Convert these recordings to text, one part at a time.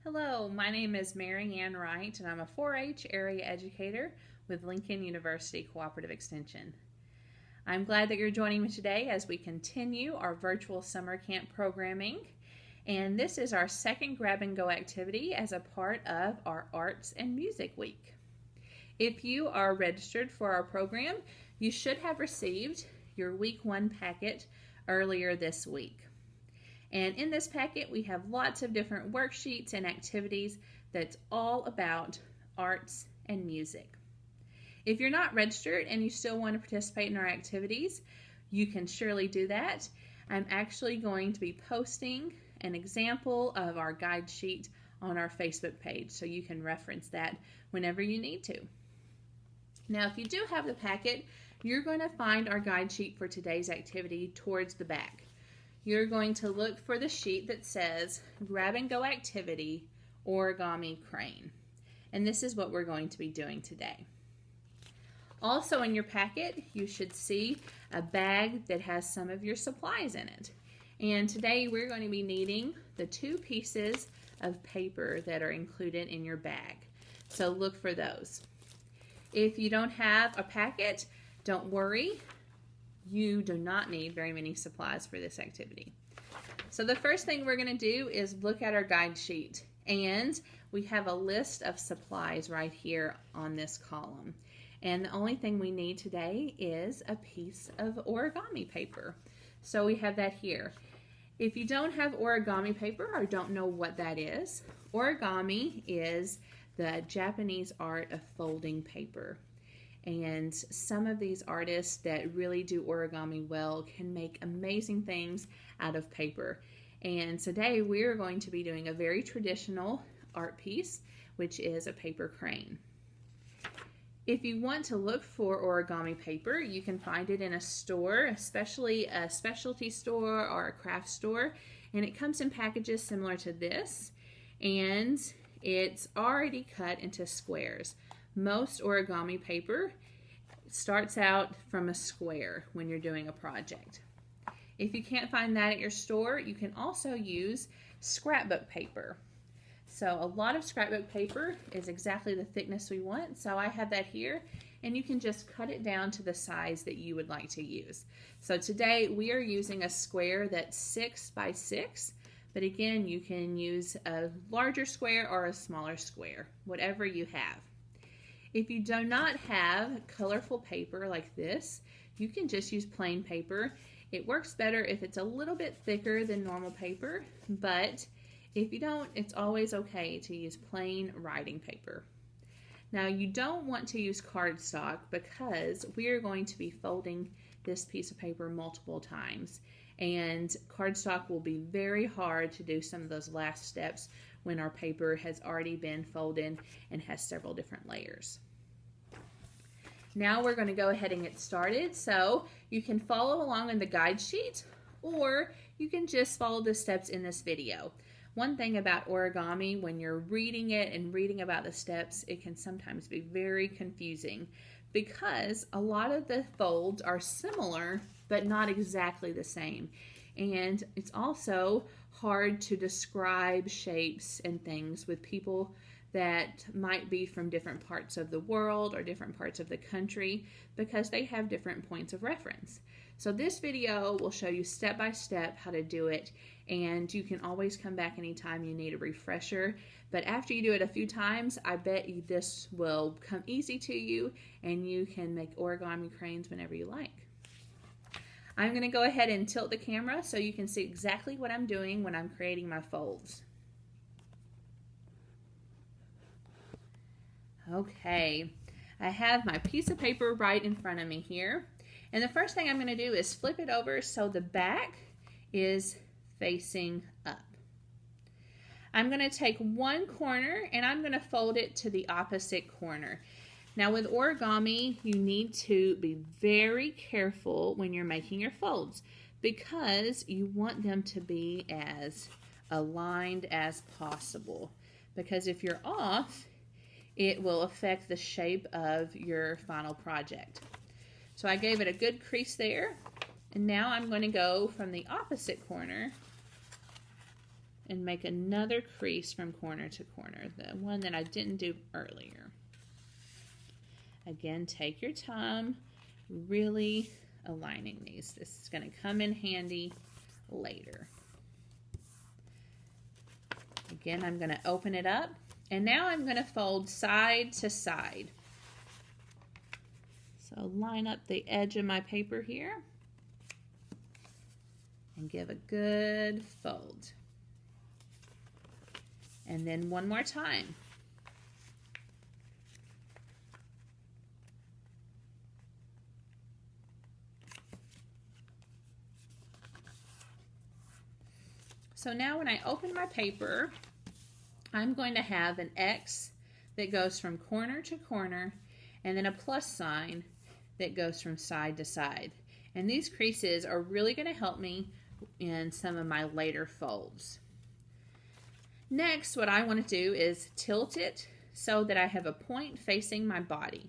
Hello, my name is Mary Ann Wright, and I'm a 4-H area educator with Lincoln University Cooperative Extension. I'm glad that you're joining me today as we continue our virtual summer camp programming, and this is our second grab and go activity as a part of our Arts and Music Week. If you are registered for our program, you should have received your Week 1 packet earlier this week. And in this packet, we have lots of different worksheets and activities that's all about arts and music. If you're not registered and you still want to participate in our activities, you can surely do that. I'm actually going to be posting an example of our guide sheet on our Facebook page, so you can reference that whenever you need to. Now, if you do have the packet, you're going to find our guide sheet for today's activity towards the back. You're going to look for the sheet that says Grab and Go Activity, Origami Crane. And this is what we're going to be doing today. Also in your packet, you should see a bag that has some of your supplies in it. And today we're going to be needing the 2 pieces of paper that are included in your bag. So look for those. If you don't have a packet, don't worry. You do not need very many supplies for this activity. So the first thing we're going to do is look at our guide sheet, and we have a list of supplies right here on this column. And the only thing we need today is a piece of origami paper. So we have that here. If you don't have origami paper or don't know what that is, origami is the Japanese art of folding paper. And some of these artists that really do origami well can make amazing things out of paper. And today we're going to be doing a very traditional art piece, which is a paper crane. If you want to look for origami paper, you can find it in a store, especially a specialty store or a craft store. And it comes in packages similar to this, and it's already cut into squares. Most origami paper starts out from a square when you're doing a project. If you can't find that at your store, you can also use scrapbook paper. So a lot of scrapbook paper is exactly the thickness we want, so I have that here, and you can just cut it down to the size that you would like to use. So today we are using a square that's 6 by 6, but again, you can use a larger square or a smaller square, whatever you have. If you do not have colorful paper like this, you can just use plain paper. It works better if it's a little bit thicker than normal paper, but if you don't, it's always okay to use plain writing paper. Now, you don't want to use cardstock because we are going to be folding this piece of paper multiple times, and cardstock will be very hard to do some of those last steps when our paper has already been folded and has several different layers. Now we're going to go ahead and get started. So you can follow along in the guide sheet, or you can just follow the steps in this video. One thing about origami, when you're reading it and reading about the steps, it can sometimes be very confusing because a lot of the folds are similar but not exactly the same. And it's also hard to describe shapes and things with people that might be from different parts of the world or different parts of the country because they have different points of reference. So this video will show you step by step how to do it, and you can always come back anytime you need a refresher. But after you do it a few times, I bet you this will come easy to you and you can make origami cranes whenever you like. I'm going to go ahead and tilt the camera so you can see exactly what I'm doing when I'm creating my folds. Okay, I have my piece of paper right in front of me here. And the first thing I'm going to do is flip it over so the back is facing up. I'm going to take one corner and I'm going to fold it to the opposite corner. Now with origami, you need to be very careful when you're making your folds because you want them to be as aligned as possible. Because if you're off, it will affect the shape of your final project. So I gave it a good crease there, and now I'm going to go from the opposite corner and make another crease from corner to corner, the one that I didn't do earlier. Again, take your time, really aligning these. This is going to come in handy later. Again, I'm going to open it up, and now I'm going to fold side to side. So line up the edge of my paper here and give a good fold. And then one more time. So now when I open my paper, I'm going to have an X that goes from corner to corner and then a plus sign that goes from side to side. And these creases are really going to help me in some of my later folds. Next, what I want to do is tilt it so that I have a point facing my body.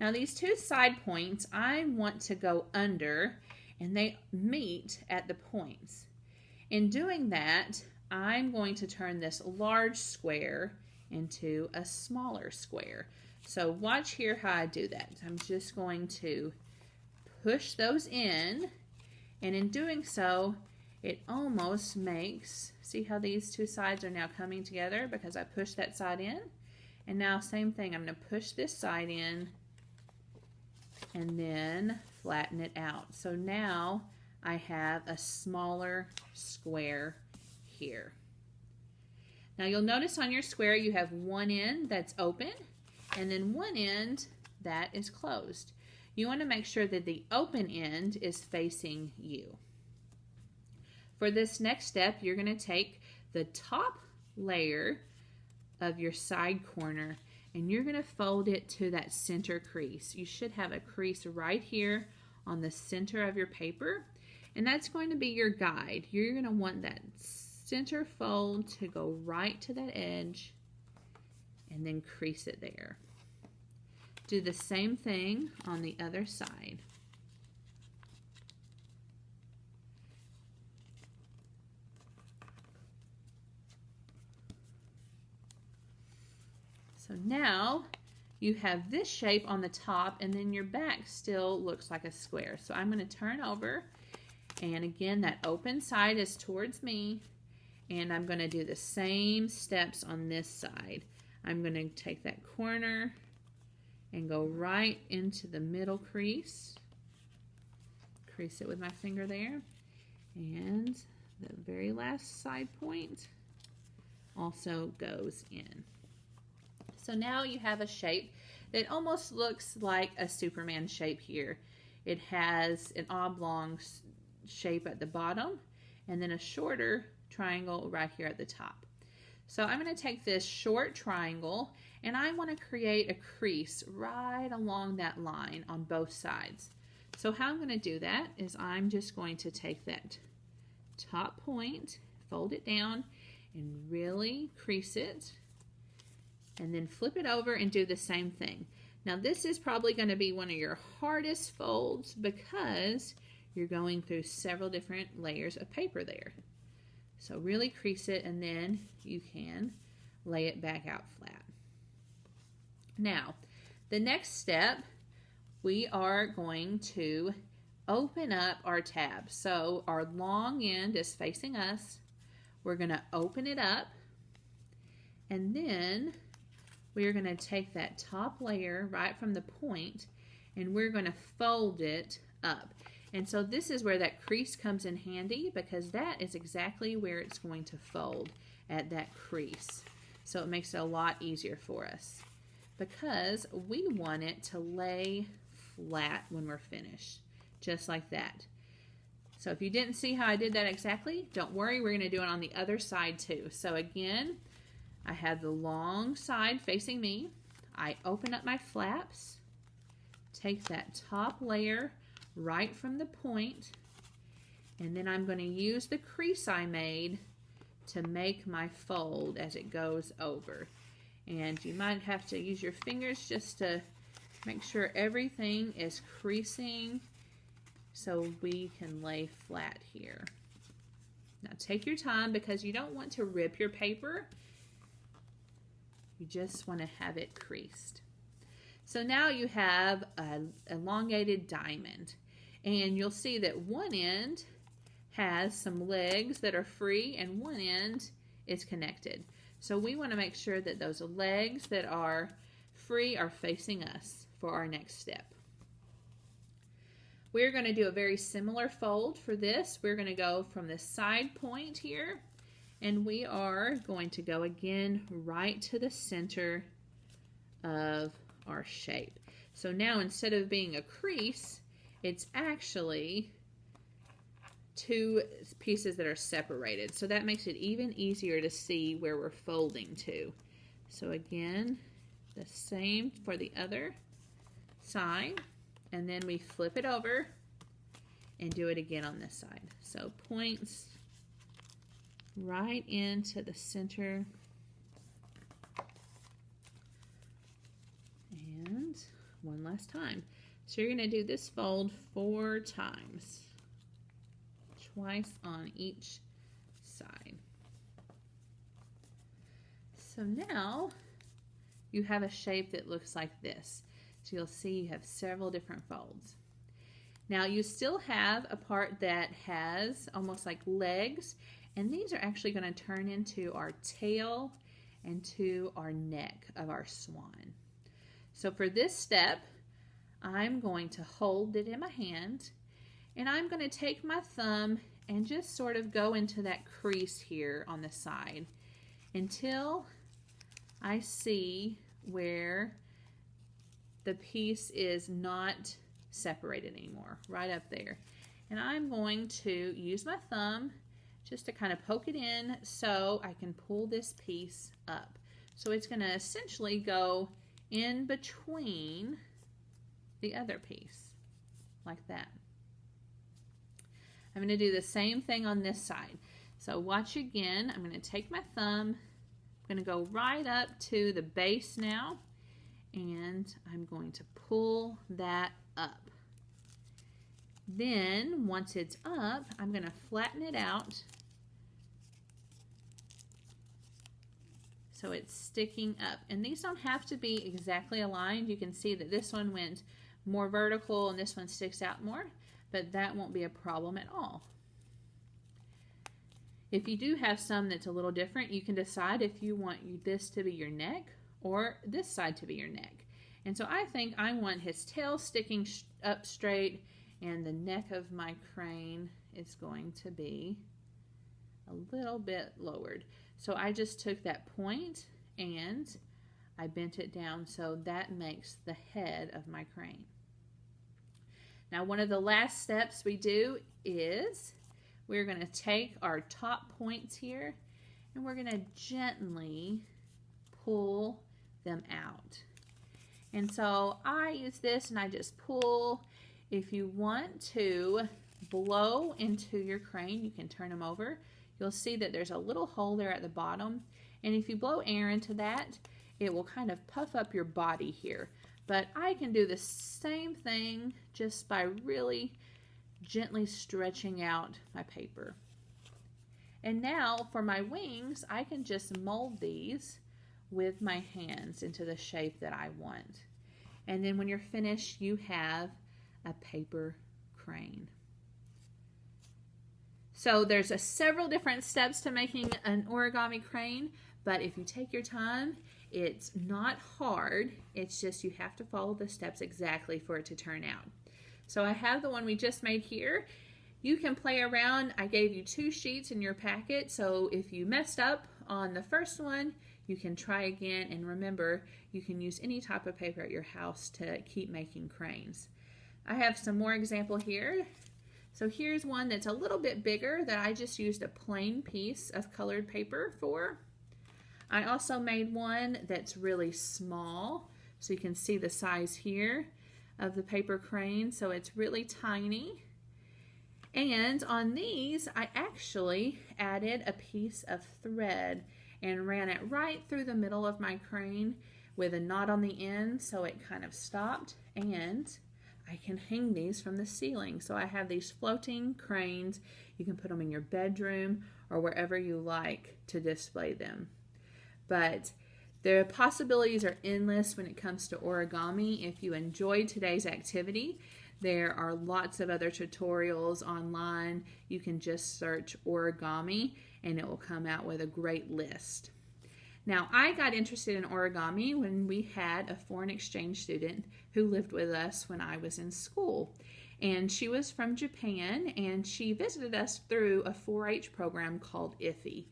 Now these two side points, I want to go under and they meet at the points. In doing that, I'm going to turn this large square into a smaller square. So watch here how I do that. I'm just going to push those in, and in doing so, it almost makes, see how these two sides are now coming together because I pushed that side in? And now same thing, I'm going to push this side in and then flatten it out. So now I have a smaller square here. Now you'll notice on your square you have one end that's open and then one end that is closed. You want to make sure that the open end is facing you. For this next step, you're going to take the top layer of your side corner and you're going to fold it to that center crease. You should have a crease right here on the center of your paper, and that's going to be your guide. You're going to want that center fold to go right to that edge and then crease it there. Do the same thing on the other side. So now you have this shape on the top and then your back still looks like a square. So I'm going to turn over, and again that open side is towards me, and I'm going to do the same steps on this side. I'm going to take that corner and go right into the middle crease. Crease it with my finger there. And the very last side point also goes in. So now you have a shape that almost looks like a Superman shape here. It has an oblong shape at the bottom and then a shorter triangle right here at the top. So I'm going to take this short triangle and I want to create a crease right along that line on both sides. So how I'm going to do that is I'm just going to take that top point, fold it down, and really crease it, and then flip it over and do the same thing. Now this is probably going to be one of your hardest folds because you're going through several different layers of paper there. So really crease it and then you can lay it back out flat. Now, the next step, we are going to open up our tab. So our long end is facing us. We're going to open it up, and then we are going to take that top layer right from the point and we're going to fold it up. And so this is where that crease comes in handy because that is exactly where it's going to fold, at that crease. So it makes it a lot easier for us because we want it to lay flat when we're finished, just like that. So if you didn't see how I did that exactly, don't worry, we're going to do it on the other side too. So again, I have the long side facing me. I open up my flaps, take that top layer right from the point, and then I'm going to use the crease I made to make my fold as it goes over. And you might have to use your fingers just to make sure everything is creasing so we can lay flat here. Now take your time because you don't want to rip your paper. You just want to have it creased. So now you have an elongated diamond, and you'll see that one end has some legs that are free and one end is connected. So we want to make sure that those legs that are free are facing us for our next step. We're going to do a very similar fold for this. We're going to go from the side point here, and we are going to go again right to the center of our shape. So now instead of being a crease, it's actually two pieces that are separated. So that makes it even easier to see where we're folding to. So again, the same for the other side, and then we flip it over and do it again on this side. So points right into the center. And one last time. So you're going to do this fold 4 times, twice on each side. So now you have a shape that looks like this. So you'll see you have several different folds. Now you still have a part that has almost like legs, and these are actually going to turn into our tail and to our neck of our swan. So for this step, I'm going to hold it in my hand, and I'm going to take my thumb and just sort of go into that crease here on the side until I see where the piece is not separated anymore, right up there. And I'm going to use my thumb just to kind of poke it in so I can pull this piece up. So it's going to essentially go in between the other piece, like that. I'm going to do the same thing on this side. So watch again. I'm going to take my thumb, I'm going to go right up to the base now, and I'm going to pull that up. Then once it's up, I'm going to flatten it out so it's sticking up. And these don't have to be exactly aligned. You can see that this one went more vertical and this one sticks out more, but that won't be a problem at all. If you do have some that's a little different, you can decide if you want this to be your neck or this side to be your neck. And so I think I want his tail sticking up straight, and the neck of my crane is going to be a little bit lowered. So I just took that point and I bent it down, so that makes the head of my crane. Now one of the last steps we do is we're going to take our top points here and we're going to gently pull them out. And so I use this and I just pull. If you want to blow into your crane, you can turn them over. You'll see that there's a little hole there at the bottom, and if you blow air into that, it will kind of puff up your body here. But I can do the same thing just by really gently stretching out my paper. And now for my wings, I can just mold these with my hands into the shape that I want. And then when you're finished, you have a paper crane. So there's several different steps to making an origami crane, but if you take your time, it's not hard. It's just you have to follow the steps exactly for it to turn out. So I have the one we just made here. You can play around. I gave you 2 sheets in your packet, so if you messed up on the first one, you can try again, and remember, you can use any type of paper at your house to keep making cranes. I have some more example here. So here's one that's a little bit bigger that I just used a plain piece of colored paper for. I also made one that's really small, so you can see the size here of the paper crane, so it's really tiny. And on these, I actually added a piece of thread and ran it right through the middle of my crane with a knot on the end, so it kind of stopped, and I can hang these from the ceiling. So I have these floating cranes. You can put them in your bedroom or wherever you like to display them. But the possibilities are endless when it comes to origami. If you enjoyed today's activity, there are lots of other tutorials online. You can just search origami and it will come out with a great list. Now, I got interested in origami when we had a foreign exchange student who lived with us when I was in school. And she was from Japan, and she visited us through a 4-H program called IFI.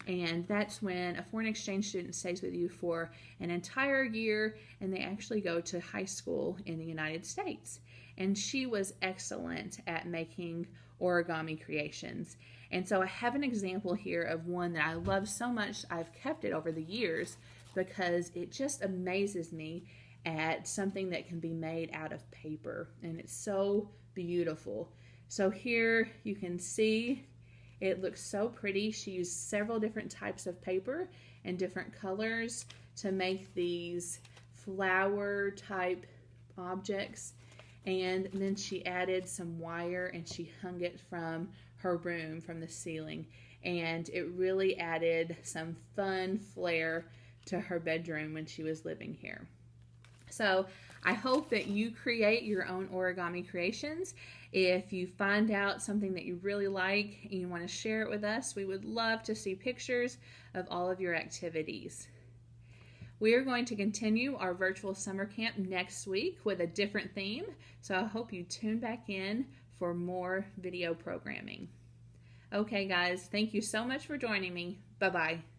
And that's when a foreign exchange student stays with you for an entire year, and they actually go to high school in the United States. And she was excellent at making origami creations. And so I have an example here of one that I love so much. I've kept it over the years because it just amazes me at something that can be made out of paper, and it's so beautiful. So here you can see it looks so pretty. She used several different types of paper and different colors to make these flower type objects, and then she added some wire and she hung it from her room, from the ceiling, and it really added some fun flair to her bedroom when she was living here. So I hope that you create your own origami creations. If you find out something that you really like and you want to share it with us, we would love to see pictures of all of your activities. We are going to continue our virtual summer camp next week with a different theme, so I hope you tune back in for more video programming. Okay guys, thank you so much for joining me. Bye-bye.